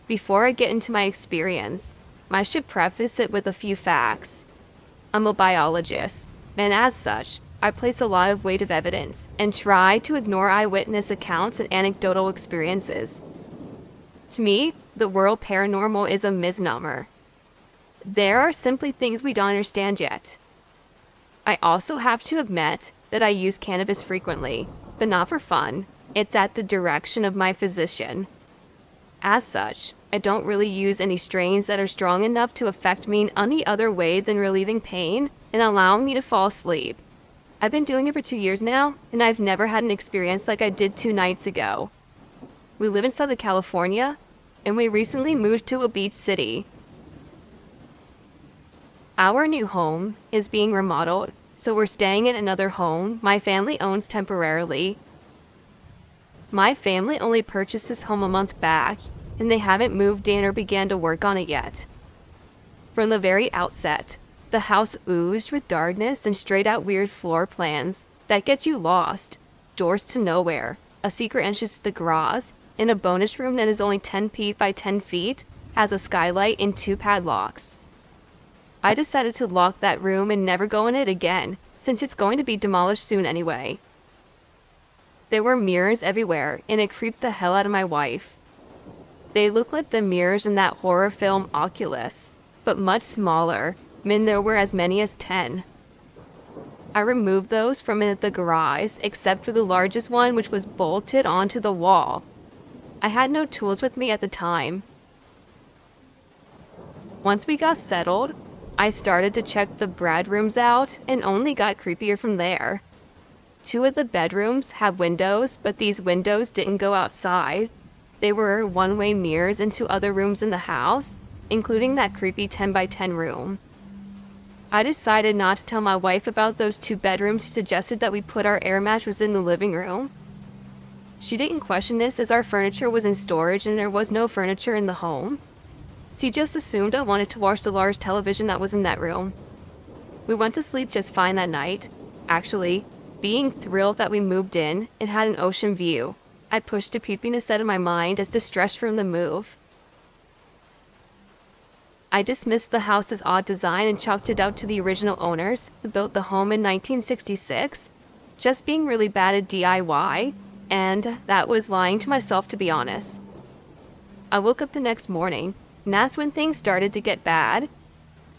Before I get into my experience, I should preface it with a few facts. I'm a biologist, and as such, I place a lot of weight of evidence and try to ignore eyewitness accounts and anecdotal experiences. To me, the word paranormal is a misnomer. There are simply things we don't understand yet. I also have to admit that I use cannabis frequently, but not for fun. It's at the direction of my physician. As such, I don't really use any strains that are strong enough to affect me in any other way than relieving pain and allowing me to fall asleep. I've been doing it for 2 years now, and I've never had an experience like I did 2 nights ago. We live in Southern California, and we recently moved to a beach city. Our new home is being remodeled, so we're staying in another home my family owns temporarily. My family only purchased this home a month back, and they haven't moved in or began to work on it yet. From the very outset, the house oozed with darkness and straight out weird floor plans that get you lost, doors to nowhere, a secret entrance to the garage, and a bonus room that is only 10 feet by 10 feet, has a skylight and 2 padlocks. I decided to lock that room and never go in it again, since it's going to be demolished soon anyway. There were mirrors everywhere, and it creeped the hell out of my wife. They looked like the mirrors in that horror film Oculus, but much smaller, and there were as many as 10. I removed those from the garage, except for the largest one, which was bolted onto the wall. I had no tools with me at the time. Once we got settled, I started to check the bedrooms out and only got creepier from there. 2 of the bedrooms have windows, but these windows didn't go outside. They were one-way mirrors into other rooms in the house, including that creepy 10 by 10 room. I decided not to tell my wife about those 2 bedrooms. She suggested that we put our air mattress in the living room. She didn't question this as our furniture was in storage and there was no furniture in the home. She just assumed I wanted to watch the large television that was in that room. We went to sleep just fine that night. Actually, being thrilled that we moved in and had an ocean view, I pushed a peepiness out of my mind as distress from the move. I dismissed the house's odd design and chalked it out to the original owners who built the home in 1966, just being really bad at DIY, and that was lying to myself, to be honest. I woke up the next morning, and that's when things started to get bad.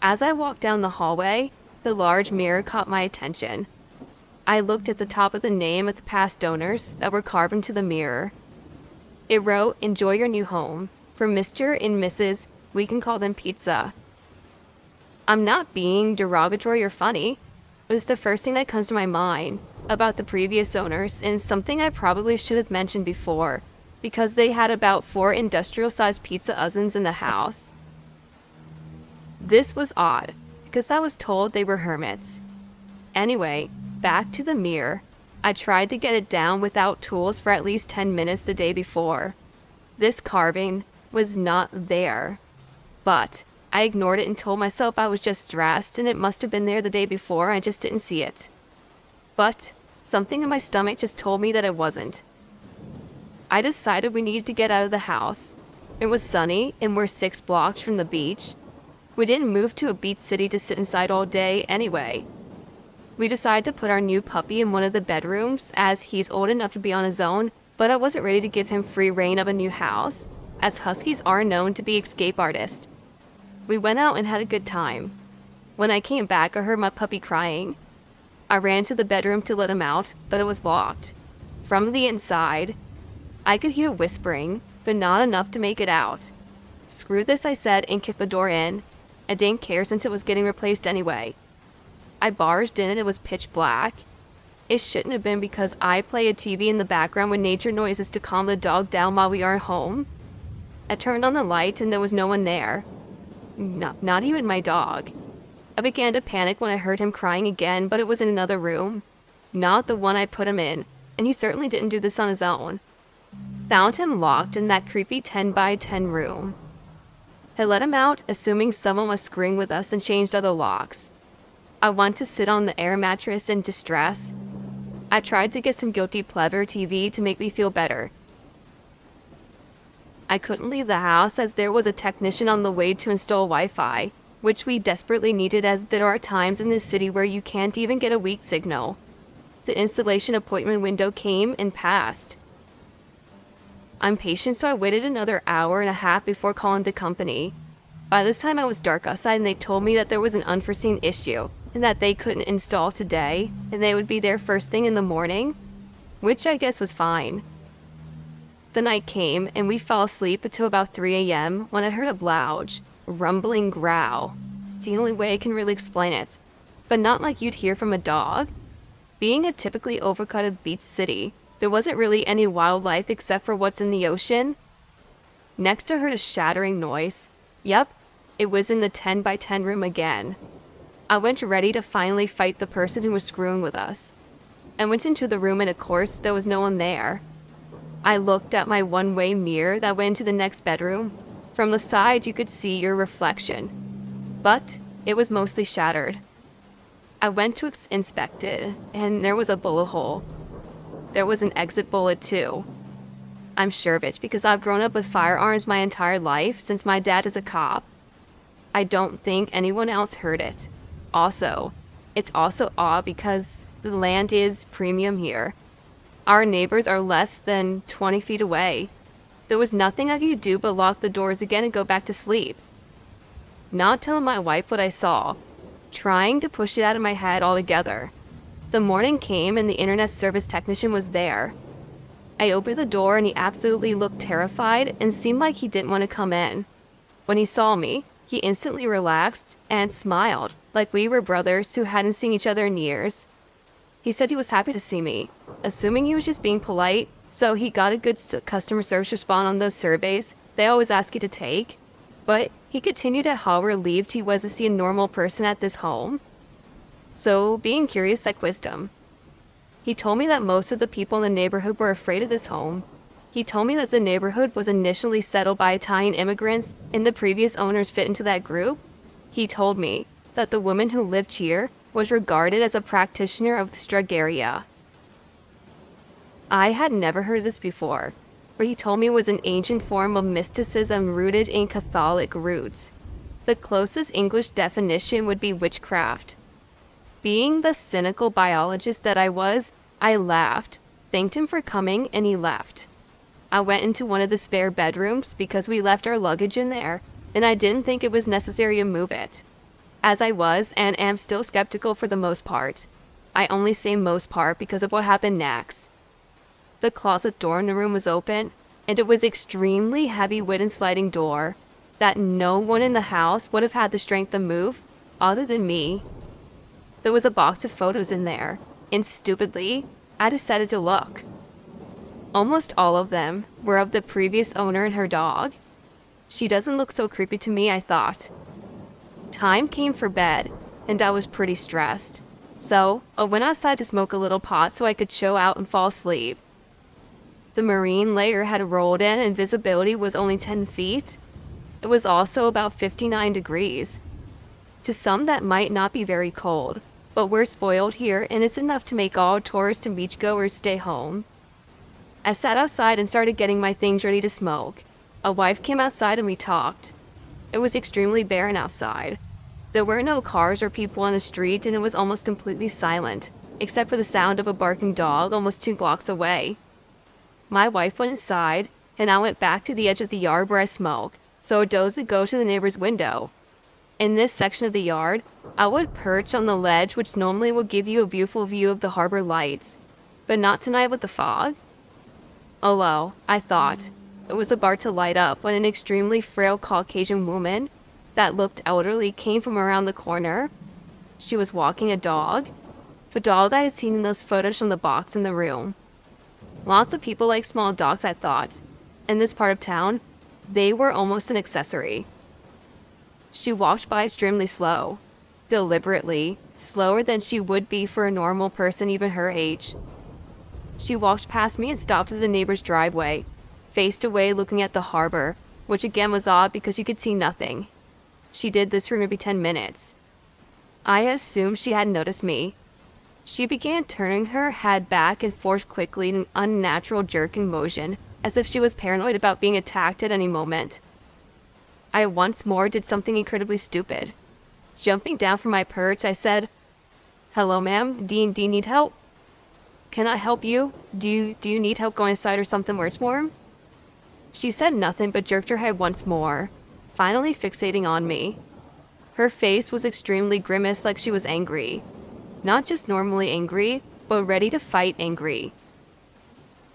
As I walked down the hallway, the large mirror caught my attention. I looked at the top of the name of the past owners that were carved into the mirror. It wrote, "Enjoy your new home, from Mr. and Mrs. We can call them Pizza." I'm not being derogatory or funny. It was the first thing that comes to my mind about the previous owners, and something I probably should have mentioned before, because they had about 4 industrial-sized pizza ovens in the house. This was odd, because I was told they were hermits. Anyway, back to the mirror. I tried to get it down without tools for at least 10 minutes the day before. This carving was not there. But I ignored it and told myself I was just stressed and it must have been there the day before, I just didn't see it. But something in my stomach just told me that it wasn't. I decided we needed to get out of the house. It was sunny and we're 6 blocks from the beach. We didn't move to a beach city to sit inside all day anyway. We decided to put our new puppy in one of the bedrooms as he's old enough to be on his own, but I wasn't ready to give him free reign of a new house, as huskies are known to be escape artists. We went out and had a good time. When I came back, I heard my puppy crying. I ran to the bedroom to let him out, but it was locked. From the inside, I could hear whispering, but not enough to make it out. Screw this, I said, and kicked the door in. I didn't care since it was getting replaced anyway. I barged in and it was pitch black. It shouldn't have been because I play a TV in the background with nature noises to calm the dog down while we are home. I turned on the light and there was no one there. Not even my dog. I began to panic when I heard him crying again, but it was in another room. Not the one I put him in, and he certainly didn't do this on his own. Found him locked in that creepy 10 by 10 room. I let him out, assuming someone was screwing with us, and changed other locks. I went to sit on the air mattress in distress. I tried to get some guilty pleasure TV to make me feel better. I couldn't leave the house as there was a technician on the way to install Wi-Fi, which we desperately needed as there are times in this city where you can't even get a weak signal. The installation appointment window came and passed. I'm patient, so I waited another hour and a half before calling the company. By this time, it was dark outside, and they told me that there was an unforeseen issue and that they couldn't install today, and they would be there first thing in the morning, which I guess was fine. The night came, and we fell asleep until about 3 a.m. when I heard a loud, rumbling growl. It's the only way I can really explain it, but not like you'd hear from a dog. Being a typically overcrowded beach city, there wasn't really any wildlife except for what's in the ocean. Next, I heard a shattering noise. Yep, it was in the 10 by 10 room again. I went ready to finally fight the person who was screwing with us. I went into the room and of course there was no one there. I looked at my one-way mirror that went into the next bedroom. From the side you could see your reflection, but it was mostly shattered. I went to inspect it, and there was a bullet hole. There was an exit bullet too. I'm sure of it because I've grown up with firearms my entire life since my dad is a cop. I don't think anyone else heard it. Also, it's also odd because the land is premium here. Our neighbors are less than 20 feet away. There was nothing I could do but lock the doors again and go back to sleep. Not telling my wife what I saw, trying to push it out of my head altogether. The morning came and the internet service technician was there. I opened the door and he absolutely looked terrified and seemed like he didn't want to come in. When he saw me, he instantly relaxed and smiled, like we were brothers who hadn't seen each other in years. He said he was happy to see me, assuming he was just being polite, so he got a good customer service response on those surveys they always ask you to take. But he continued at how relieved he was to see a normal person at this home. So, being curious, I quizzed him. He told me that most of the people in the neighborhood were afraid of this home. He told me that the neighborhood was initially settled by Italian immigrants and the previous owners fit into that group. He told me that the woman who lived here was regarded as a practitioner of the Stragaria. I had never heard this before, but he told me it was an ancient form of mysticism rooted in Catholic roots. The closest English definition would be witchcraft. Being the cynical biologist that I was, I laughed, thanked him for coming, and he left. I went into one of the spare bedrooms because we left our luggage in there, and I didn't think it was necessary to move it. As I was, and am still skeptical for the most part. I only say most part because of what happened next. The closet door in the room was open, and it was extremely heavy wooden sliding door that no one in the house would have had the strength to move, other than me. There was a box of photos in there, and stupidly, I decided to look. Almost all of them were of the previous owner and her dog. She doesn't look so creepy to me, I thought. Time came for bed, and I was pretty stressed. So, I went outside to smoke a little pot so I could chill out and fall asleep. The marine layer had rolled in and visibility was only 10 feet. It was also about 59 degrees. To some that might not be very cold, but we're spoiled here and it's enough to make all tourists and beachgoers stay home. I sat outside and started getting my things ready to smoke. A wife came outside and we talked. It was extremely barren outside. There were no cars or people on the street and it was almost completely silent, except for the sound of a barking dog almost 2 blocks away. My wife went inside, and I went back to the edge of the yard where I smoke, so I dozed to go to the neighbor's window. In this section of the yard, I would perch on the ledge which normally would give you a beautiful view of the harbor lights, but not tonight with the fog. Although, I thought, it was about to light up when an extremely frail Caucasian woman that looked elderly came from around the corner. She was walking a dog, the dog I had seen in those photos from the box in the room. Lots of people like small dogs, I thought. In this part of town, they were almost an accessory. She walked by extremely slow, deliberately, slower than she would be for a normal person even her age. She walked past me and stopped at the neighbor's driveway, faced away looking at the harbor, which again was odd because you could see nothing. She did this for maybe 10 minutes. I assumed she hadn't noticed me. She began turning her head back and forth quickly in an unnatural jerking motion, as if she was paranoid about being attacked at any moment. I once more did something incredibly stupid. Jumping down from my perch, I said, "Hello, ma'am. Do you need help? Can I help you? Do you need help going inside or something where it's warm?" She said nothing but jerked her head once more, finally fixating on me. Her face was extremely grimaced, like she was angry. Not just normally angry, but ready to fight angry.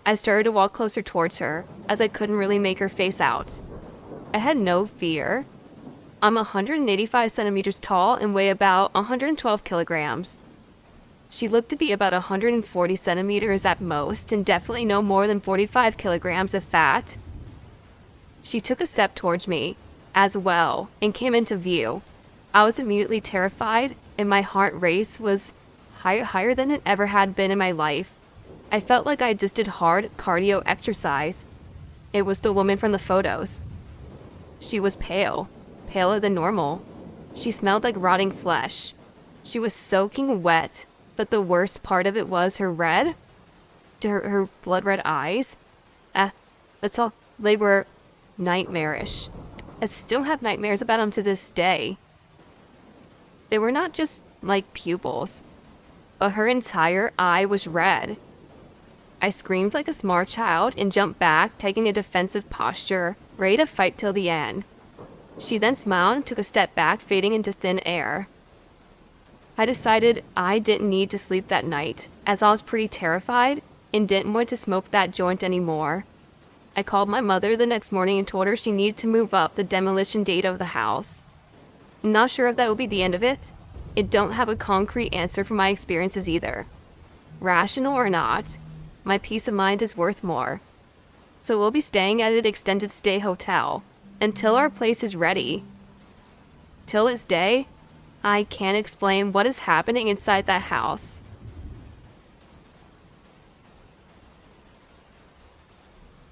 I started to walk closer towards her, as I couldn't really make her face out. I had no fear. I'm 185 centimeters tall and weigh about 112 kilograms. She looked to be about 140 centimeters at most, and definitely no more than 45 kilograms of fat. She took a step towards me, as well, and came into view. I was immediately terrified, and my heart rate was higher than it ever had been in my life. I felt like I just did hard cardio exercise. It was the woman from the photos. She was pale, paler than normal. She smelled like rotting flesh. She was soaking wet, but the worst part of it was her blood red eyes. That's all. They were nightmarish. I still have nightmares about them to this day. They were not just like pupils, but her entire eye was red. I screamed like a smart child and jumped back, taking a defensive posture, ready to fight till the end. She then smiled and took a step back, fading into thin air. I decided I didn't need to sleep that night, as I was pretty terrified and didn't want to smoke that joint anymore. I called my mother the next morning and told her she needed to move up the demolition date of the house. I'm not sure if that would be the end of it. It don't have a concrete answer for my experiences either. Rational or not, my peace of mind is worth more. So we'll be staying at an extended stay hotel until our place is ready. Till this day, I can't explain what is happening inside that house.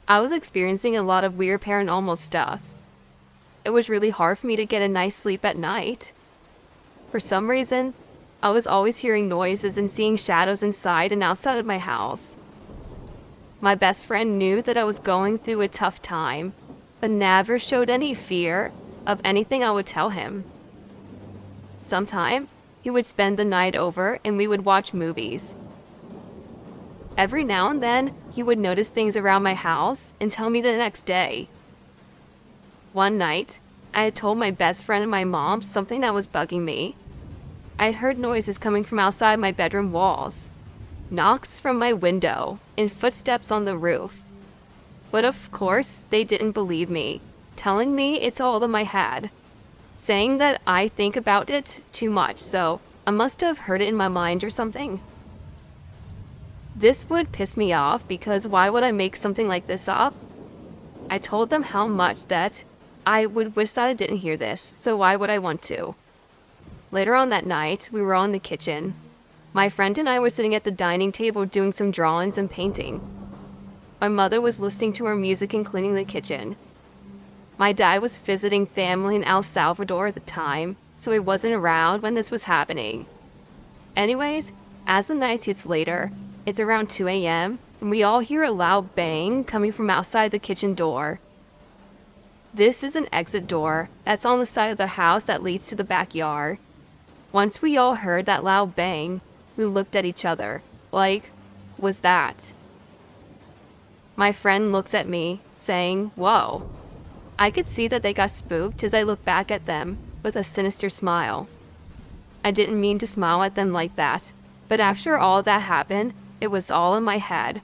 I was experiencing a lot of weird paranormal stuff. It was really hard for me to get a nice sleep at night. For some reason, I was always hearing noises and seeing shadows inside and outside of my house. My best friend knew that I was going through a tough time, but never showed any fear of anything I would tell him. Sometime, he would spend the night over and we would watch movies. Every now and then, he would notice things around my house and tell me the next day. One night, I had told my best friend and my mom something that was bugging me. I had heard noises coming from outside my bedroom walls, knocks from my window, and footsteps on the roof. But of course, they didn't believe me, telling me it's all in my head, saying that I think about it too much, so I must have heard it in my mind or something. This would piss me off because why would I make something like this up? I told them how much that I would wish that I didn't hear this, so why would I want to? Later on that night, we were all in the kitchen. My friend and I were sitting at the dining table doing some drawings and painting. My mother was listening to her music and cleaning the kitchen. My dad was visiting family in El Salvador at the time, so he wasn't around when this was happening. Anyways, as the night gets later, it's around 2 a.m., and we all hear a loud bang coming from outside the kitchen door. This is an exit door that's on the side of the house that leads to the backyard. Once we all heard that loud bang, we looked at each other, like, was that? My friend looks at me, saying, "Whoa." I could see that they got spooked as I looked back at them with a sinister smile. I didn't mean to smile at them like that, but after all that happened, it was all in my head.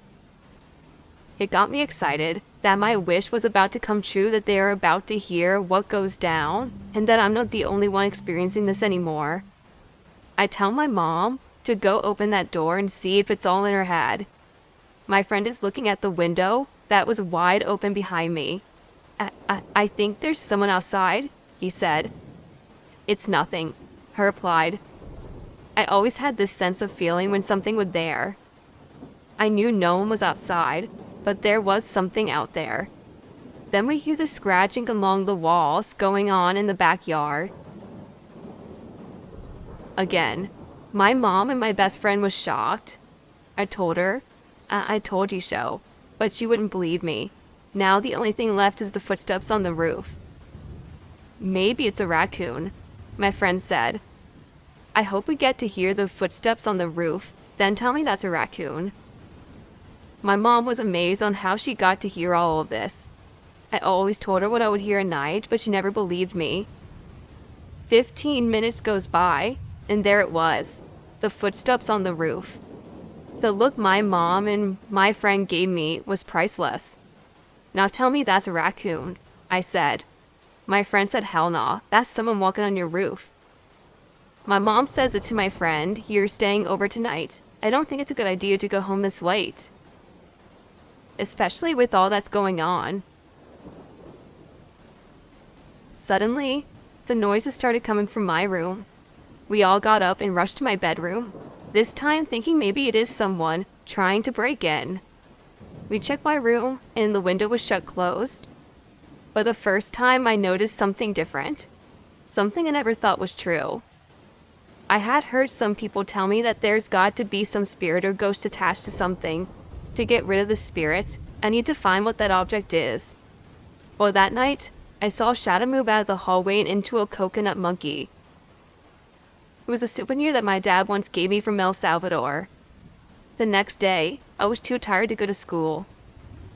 It got me excited that my wish was about to come true, that they are about to hear what goes down, and that I'm not the only one experiencing this anymore. I tell my mom to go open that door and see if it's all in her head. My friend is looking at the window that was wide open behind me. I think there's someone outside, he said. "It's nothing," I replied. I always had this sense of feeling when something was there. I knew no one was outside, but there was something out there. Then we hear the scratching along the walls going on in the backyard. Again, my mom and my best friend was shocked. I told her, I told you so, but she wouldn't believe me. Now the only thing left is the footsteps on the roof. Maybe it's a raccoon, my friend said. I hope we get to hear the footsteps on the roof, then tell me that's a raccoon. My mom was amazed on how she got to hear all of this. I always told her what I would hear at night, but she never believed me. 15 minutes goes by, and there it was, the footsteps on the roof. The look my mom and my friend gave me was priceless. Now tell me that's a raccoon, I said. My friend said, hell nah, that's someone walking on your roof. My mom says it to my friend, you're staying over tonight. I don't think it's a good idea to go home this late, especially with all that's going on. Suddenly, the noises started coming from my room. We all got up and rushed to my bedroom, this time thinking maybe it is someone trying to break in. We checked my room and the window was shut closed. But the first time I noticed something different. Something I never thought was true. I had heard some people tell me that there's got to be some spirit or ghost attached to something. To get rid of the spirit, I need to find what that object is. Well, that night, I saw a shadow move out of the hallway and into a coconut monkey. It was a souvenir that my dad once gave me from El Salvador. The next day, I was too tired to go to school.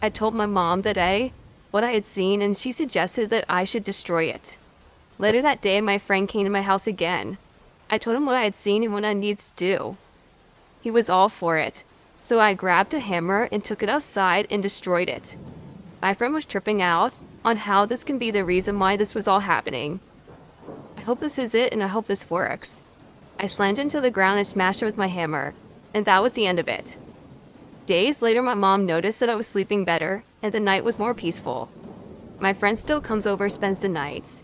I told my mom what I had seen, and she suggested that I should destroy it. Later that day, my friend came to my house again. I told him what I had seen and what I needed to do. He was all for it, so I grabbed a hammer and took it outside and destroyed it. My friend was tripping out on how this can be the reason why this was all happening. I hope this is it, and I hope this works. I slammed it into the ground and smashed it with my hammer, and that was the end of it. Days later, my mom noticed that I was sleeping better, and the night was more peaceful. My friend still comes over and spends the nights.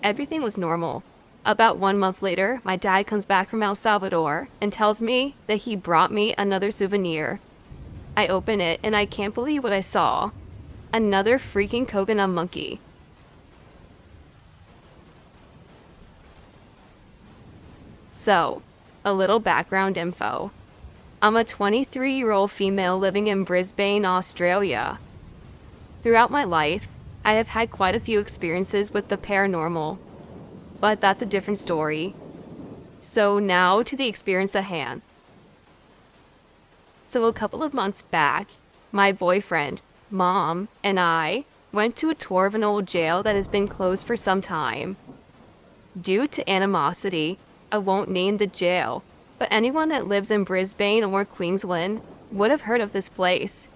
Everything was normal. About 1 month later, my dad comes back from El Salvador and tells me that he brought me another souvenir. I open it, and I can't believe what I saw. Another freaking coconut monkey. So, a little background info. I'm a 23-year-old female living in Brisbane, Australia. Throughout my life, I have had quite a few experiences with the paranormal, but that's a different story. So now to the experience at hand. So a couple of months back, my boyfriend, mom, and I went to a tour of an old jail that has been closed for some time. Due to animosity, I won't name the jail, but anyone that lives in Brisbane or Queensland would have heard of this place.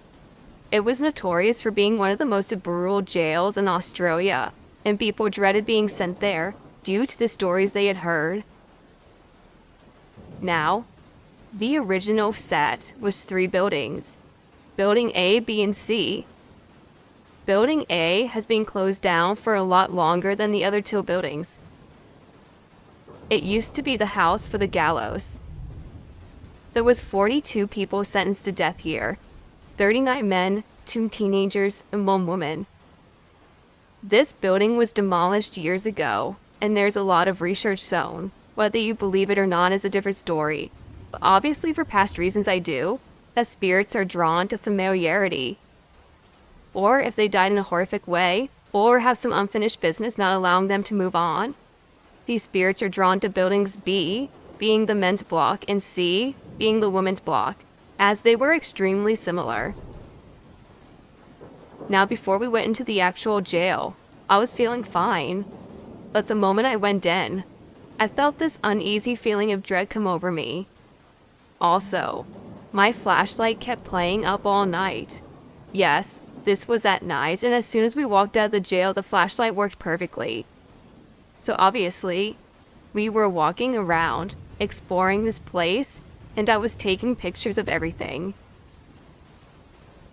It was notorious for being one of the most brutal jails in Australia, and people dreaded being sent there due to the stories they had heard. Now, the original set was 3 buildings, Building A, B, and C. Building A has been closed down for a lot longer than the other 2 buildings. It used to be the house for the gallows. There was 42 people sentenced to death here, 39 men, 2 teenagers, and 1 woman. This building was demolished years ago, and there's a lot of research shown. Whether you believe it or not is a different story. But obviously for past reasons I do, that spirits are drawn to familiarity. Or if they died in a horrific way, or have some unfinished business not allowing them to move on. These spirits are drawn to buildings B, being the men's block, and C, being the women's block, as they were extremely similar. Now before we went into the actual jail, I was feeling fine. But the moment I went in, I felt this uneasy feeling of dread come over me. Also, my flashlight kept playing up all night. Yes, this was at night, and as soon as we walked out of the jail, the flashlight worked perfectly. So obviously, we were walking around, exploring this place, and I was taking pictures of everything.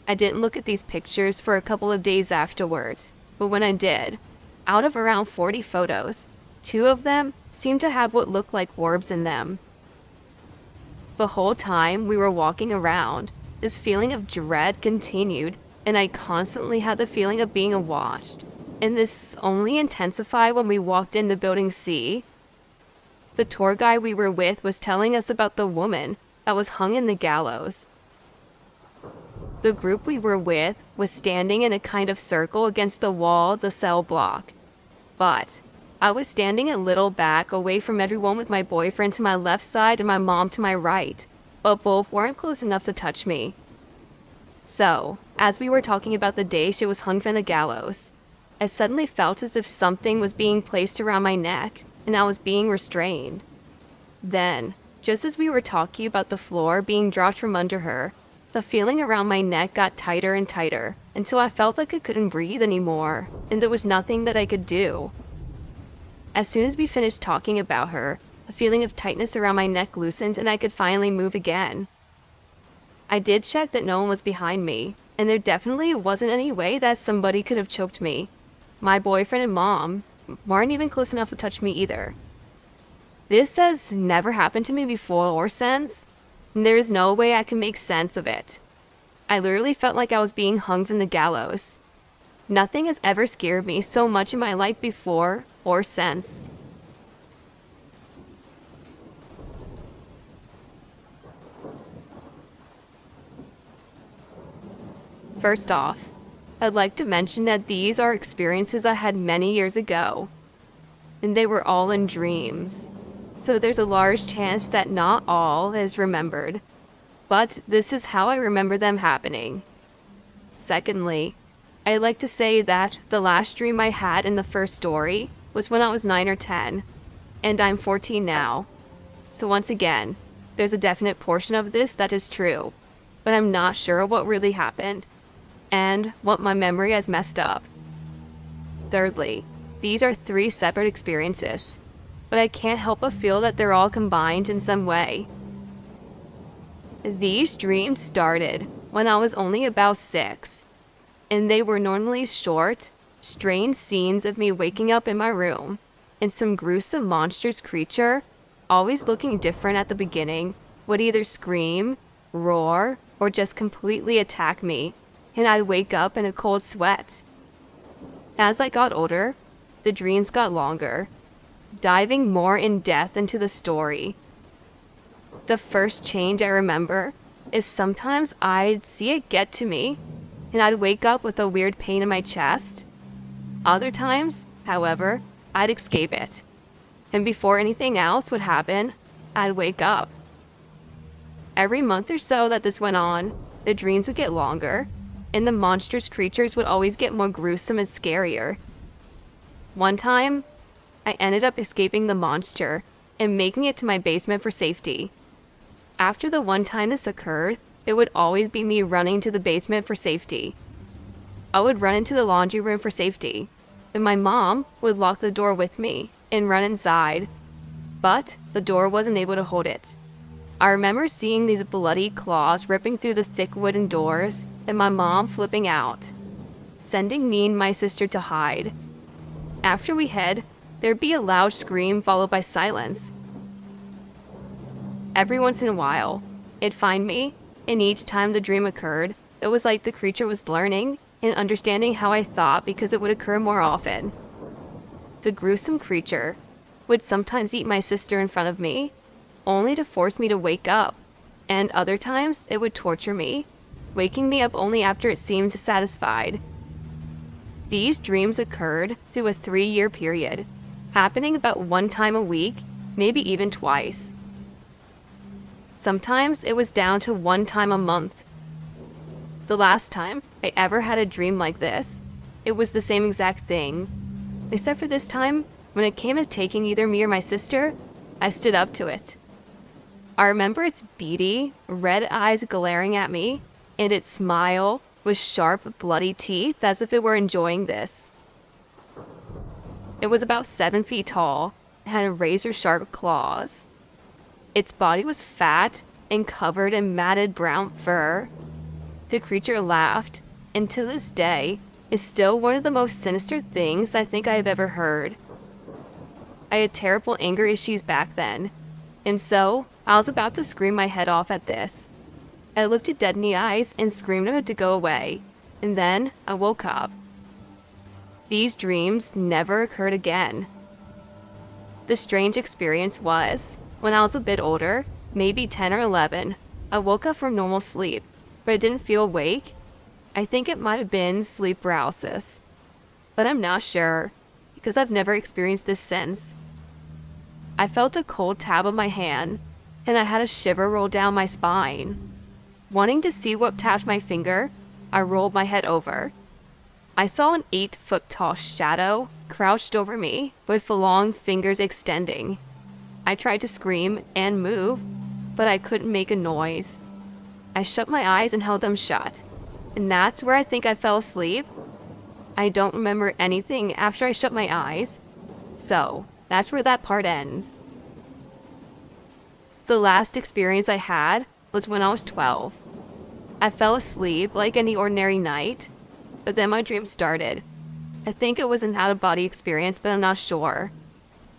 I didn't look at these pictures for a couple of days afterwards, but when I did, out of around 40 photos, 2 of them seemed to have what looked like orbs in them. The whole time we were walking around, this feeling of dread continued, and I constantly had the feeling of being watched. And this only intensified when we walked into Building C. The tour guide we were with was telling us about the woman that was hung in the gallows. The group we were with was standing in a kind of circle against the wall of the cell block. But I was standing a little back away from everyone with my boyfriend to my left side and my mom to my right, but both weren't close enough to touch me. So, as we were talking about the day she was hung from the gallows, I suddenly felt as if something was being placed around my neck and I was being restrained. Then, just as we were talking about the floor being dropped from under her, the feeling around my neck got tighter and tighter until I felt like I couldn't breathe anymore, and there was nothing that I could do. As soon as we finished talking about her, a feeling of tightness around my neck loosened and I could finally move again. I did check that no one was behind me, and there definitely wasn't any way that somebody could have choked me. My boyfriend and mom weren't even close enough to touch me either. This has never happened to me before or since, and there is no way I can make sense of it. I literally felt like I was being hung from the gallows. Nothing has ever scared me so much in my life before or since. First off, I'd like to mention that these are experiences I had many years ago, and they were all in dreams. So there's a large chance that not all is remembered, but this is how I remember them happening. Secondly, I'd like to say that the last dream I had in the first story was when I was 9 or 10, and I'm 14 now. So once again, there's a definite portion of this that is true, but I'm not sure what really happened, and what my memory has messed up. Thirdly, these are 3 separate experiences, but I can't help but feel that they're all combined in some way. These dreams started when I was only about 6, and they were normally short, strange scenes of me waking up in my room, and some gruesome monstrous creature, always looking different at the beginning, would either scream, roar, or just completely attack me, and I'd wake up in a cold sweat. As I got older, the dreams got longer, diving more in depth into the story. The first change I remember is sometimes I'd see it get to me, and I'd wake up with a weird pain in my chest. Other times, however, I'd escape it, and before anything else would happen, I'd wake up. Every month or so that this went on, the dreams would get longer, and the monstrous creatures would always get more gruesome and scarier. One time, I ended up escaping the monster and making it to my basement for safety. After the one time this occurred, it would always be me running to the basement for safety. I would run into the laundry room for safety, and my mom would lock the door with me and run inside, but the door wasn't able to hold it. I remember seeing these bloody claws ripping through the thick wooden doors and my mom flipping out, sending me and my sister to hide. After we hid, there'd be a loud scream followed by silence. Every once in a while, it'd find me, and each time the dream occurred, it was like the creature was learning and understanding how I thought because it would occur more often. The gruesome creature would sometimes eat my sister in front of me, only to force me to wake up, and other times it would torture me, waking me up only after it seemed satisfied. These dreams occurred through a 3-year period, happening about 1 time a week, maybe even twice. Sometimes it was down to 1 time a month. The last time I ever had a dream like this, it was the same exact thing, except for this time, when it came to taking either me or my sister, I stood up to it. I remember its beady, red eyes glaring at me, and its smile with sharp, bloody teeth as if it were enjoying this. It was about 7 feet tall and had razor-sharp claws. Its body was fat and covered in matted brown fur. The creature laughed, and to this day, is still one of the most sinister things I think I have ever heard. I had terrible anger issues back then, and so I was about to scream my head off at this. I looked it dead in the eyes and screamed at it to go away, and then I woke up. These dreams never occurred again. The strange experience was, when I was a bit older, maybe 10 or 11, I woke up from normal sleep, but I didn't feel awake. I think it might have been sleep paralysis, but I'm not sure because I've never experienced this since. I felt a cold tap on my hand, and I had a shiver roll down my spine. Wanting to see what tapped my finger, I rolled my head over. I saw an 8-foot tall shadow crouched over me with long fingers extending. I tried to scream and move, but I couldn't make a noise. I shut my eyes and held them shut, and that's where I think I fell asleep. I don't remember anything after I shut my eyes, so that's where that part ends. The last experience I had was when I was 12. I fell asleep like any ordinary night, but then my dream started. I think it was an out-of-body experience, but I'm not sure.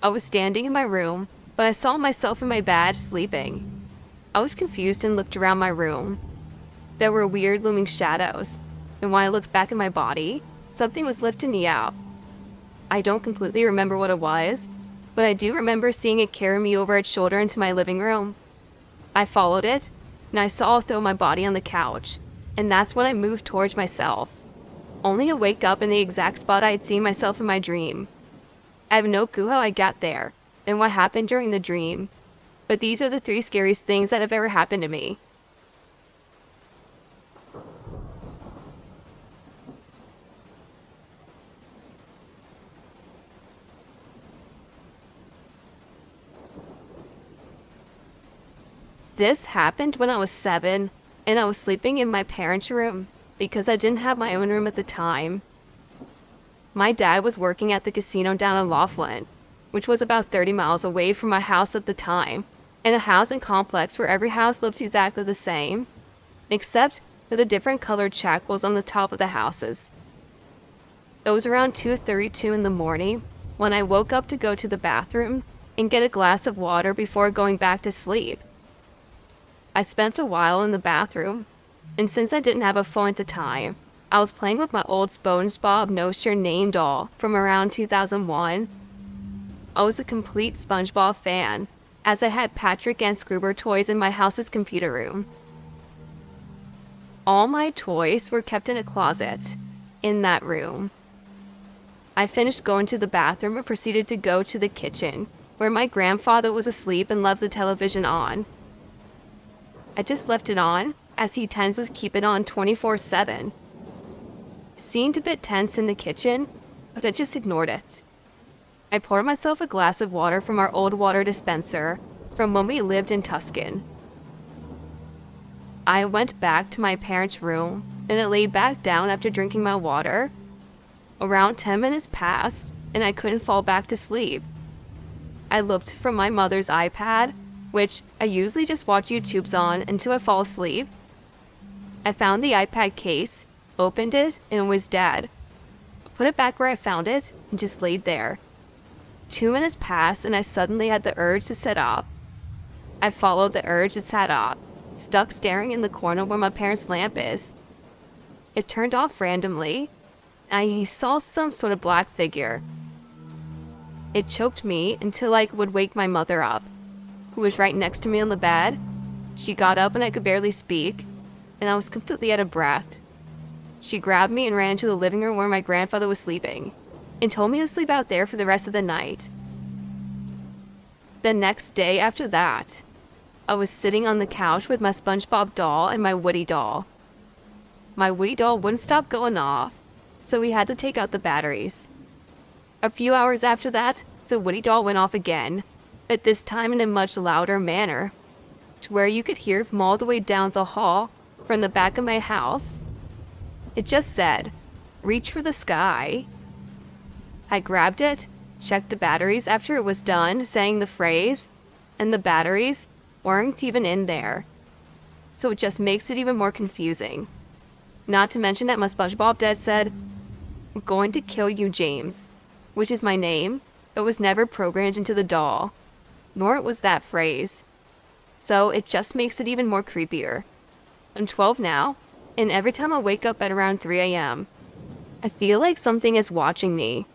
I was standing in my room, but I saw myself in my bed sleeping. I was confused and looked around my room. There were weird looming shadows, and when I looked back at my body, something was lifting me out. I don't completely remember what it was, but I do remember seeing it carry me over its shoulder into my living room. I followed it, and I saw it throw my body on the couch, and that's when I moved towards myself, only to wake up in the exact spot I had seen myself in my dream. I have no clue how I got there, and what happened during the dream, but these are the 3 scariest things that have ever happened to me. This happened when I was 7, and I was sleeping in my parents' room because I didn't have my own room at the time. My dad was working at the casino down in Laughlin, which was about 30 miles away from my house at the time, in a housing complex where every house looked exactly the same, except for the different colored shackles on the top of the houses. It was around 2:32 in the morning when I woke up to go to the bathroom and get a glass of water before going back to sleep. I spent a while in the bathroom, and since I didn't have a phone at the time, I was playing with my old SpongeBob Knows Your Name doll from around 2001. I was a complete SpongeBob fan, as I had Patrick and Scuba toys in my house's computer room. All my toys were kept in a closet in that room. I finished going to the bathroom and proceeded to go to the kitchen, where my grandfather was asleep and left the television on. I just left it on, as he tends to keep it on 24/7. Seemed a bit tense in the kitchen, but I just ignored it. I poured myself a glass of water from our old water dispenser from when we lived in Tuscan. I went back to my parents' room, and I laid back down after drinking my water. Around 10 minutes passed, and I couldn't fall back to sleep. I looked from my mother's iPad, which I usually just watch YouTubes on until I fall asleep. I found the iPad case, opened it, and it was dead. I put it back where I found it and just laid there. 2 minutes passed and I suddenly had the urge to sit up. I followed the urge and sat up, stuck staring in the corner where my parents' lamp is. It turned off randomly, and I saw some sort of black figure. It choked me until I would wake my mother up, who was right next to me on the bed. She got up and I could barely speak, and I was completely out of breath. She grabbed me and ran to the living room where my grandfather was sleeping, and told me to sleep out there for the rest of the night. The next day after that, I was sitting on the couch with my SpongeBob doll and my Woody doll. My Woody doll wouldn't stop going off, so we had to take out the batteries. A few hours after that, the Woody doll went off again, but this time in a much louder manner, to where you could hear from all the way down the hall from the back of my house. It just said, "Reach for the sky." I grabbed it, checked the batteries after it was done saying the phrase, and the batteries weren't even in there. So it just makes it even more confusing. Not to mention that my SpongeBob dad said, "I'm going to kill you, James," which is my name. It was never programmed into the doll, nor was that phrase. So it just makes it even more creepier. I'm 12 now, and every time I wake up at around 3 a.m., I feel like something is watching me.